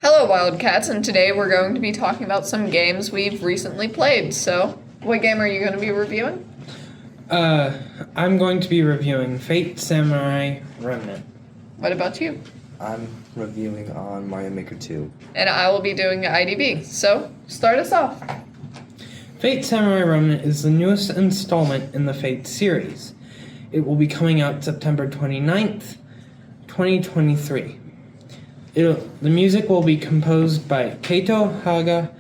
Hello, Wildcats, and today we're going to be talking about some games we've recently played. So, what game are you going to be reviewing? I'm going to be reviewing Fate Samurai Remnant. What about you? I'm reviewing on Mario Maker 2. And I will be doing IDB. So, start us off. Fate Samurai Remnant is the newest installment in the Fate series. It will be coming out September 29th, 2023. The music will be composed by Keito Haga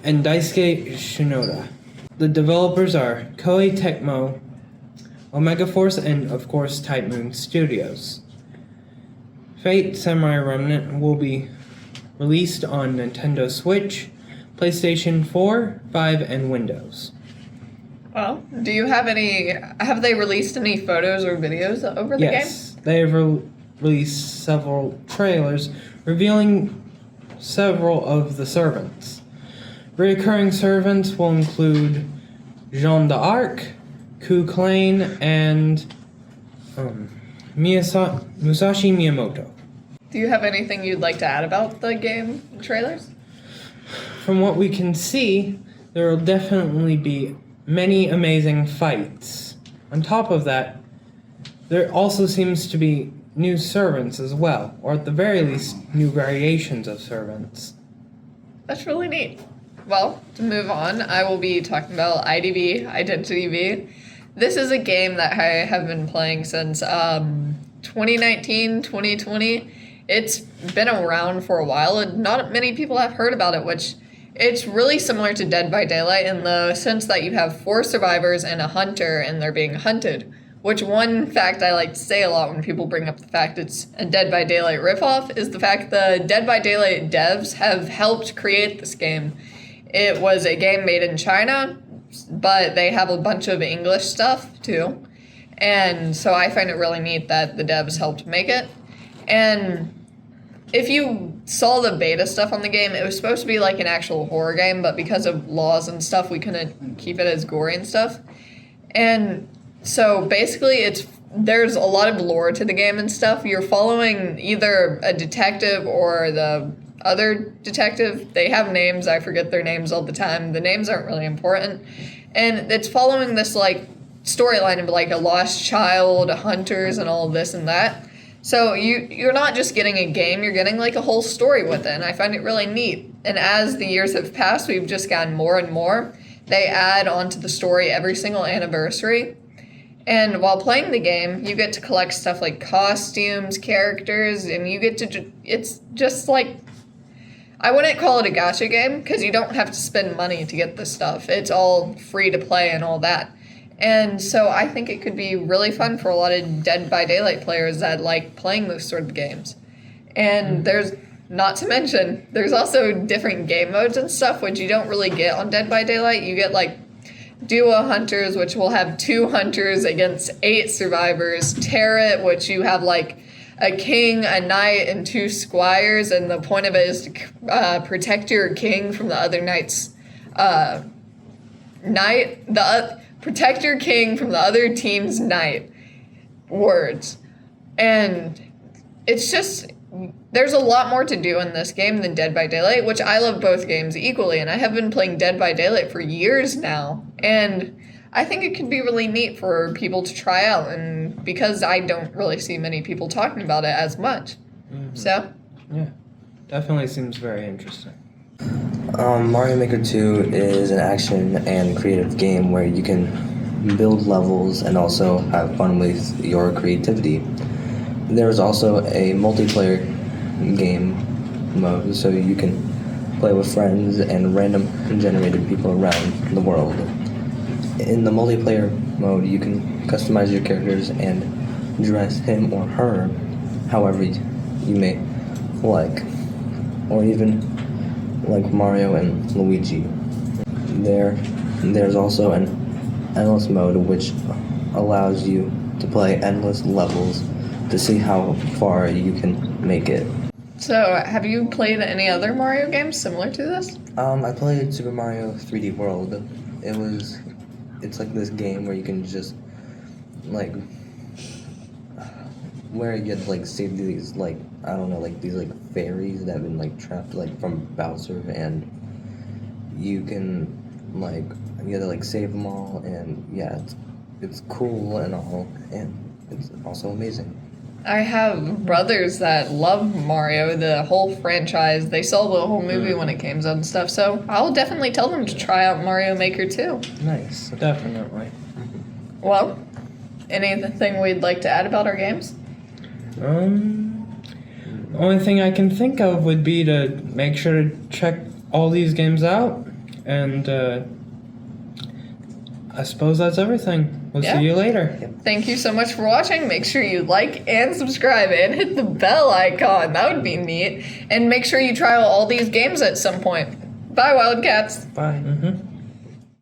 and Daisuke Shinoda. The developers are Koei Tecmo, Omega Force, and of course Type Moon Studios. Fate Samurai Remnant will be released on Nintendo Switch, PlayStation 4, 5, and Windows. Well, have they released any photos or videos over the game? Yes, they have released several trailers revealing several of the servants. Recurring servants will include Jeanne d'Arc, Ku Klane, and Musashi Miyamoto. Do you have anything you'd like to add about the game trailers? From what we can see, there will definitely be many amazing fights. On top of that, there also seems to be new servants as well, or at the very least, new variations of servants. That's really neat. Well, to move on, I will be talking about IDV, Identity V. This is a game that I have been playing since 2019, 2020. It's been around for a while, and not many people have heard about it, which it's really similar to Dead by Daylight in the sense that you have 4 survivors and a hunter, and they're being hunted. Which one fact I like to say a lot when people bring up the fact it's a Dead by Daylight ripoff is the fact the Dead by Daylight devs have helped create this game. It was a game made in China, but they have a bunch of English stuff too. And so I find it really neat that the devs helped make it. And if you saw the beta stuff on the game, it was supposed to be like an actual horror game, but because of laws and stuff, we couldn't keep it as gory and stuff. And so basically there's a lot of lore to the game and stuff. You're following either a detective or the other detective. They have names. I forget their names all the time. The names aren't really important. And it's following this like storyline of like a lost child, hunters, and all of this and that. So you're not just getting a game, you're getting like a whole story with it. And I find it really neat. And as the years have passed, we've just gotten more and more. They add onto the story every single anniversary. And while playing the game, you get to collect stuff like costumes, characters, and you get to, it's just like, I wouldn't call it a gacha game, because you don't have to spend money to get this stuff. It's all free to play and all that. And so I think it could be really fun for a lot of Dead by Daylight players that like playing those sort of games. And there's, not to mention, there's also different game modes and stuff, which you don't really get on Dead by Daylight. You get like duo hunters, which will have 2 hunters against 8 survivors. Terror, which you have like a king, a knight, and 2 squires, and the point of it is to protect your king from the other knight's knight. Protect your king from the other team's knight. Words. And it's just, there's a lot more to do in this game than Dead by Daylight, which I love both games equally, and I have been playing Dead by Daylight for years now, and I think it could be really neat for people to try out, and because I don't really see many people talking about it as much. Mm-hmm. So? Yeah, definitely seems very interesting. Mario Maker 2 is an action and creative game where you can build levels and also have fun with your creativity. There is also a multiplayer game mode, so you can play with friends and random generated people around the world. In the multiplayer mode, you can customize your characters and dress him or her however you may like, or even like Mario and Luigi. There's also an endless mode which allows you to play endless levels to see how far you can make it. So, have you played any other Mario games similar to this? I played Super Mario 3D World. It's like this game where you can just like where you had to like save these like I don't know like these like fairies that have been like trapped like from Bowser, and you can like you have to like save them all, and yeah, it's cool and all, and it's also amazing. I have brothers that love Mario, the whole franchise. They saw the whole movie when it came out and stuff, so I'll definitely tell them to try out Mario Maker 2. Nice, definitely. Well, anything we'd like to add about our games? The only thing I can think of would be to make sure to check all these games out, and I suppose that's everything. We'll Yeah. see you later. Thank you so much for watching. Make sure you like and subscribe and hit the bell icon. That would be neat. And make sure you try out all these games at some point. Bye, Wildcats. Bye.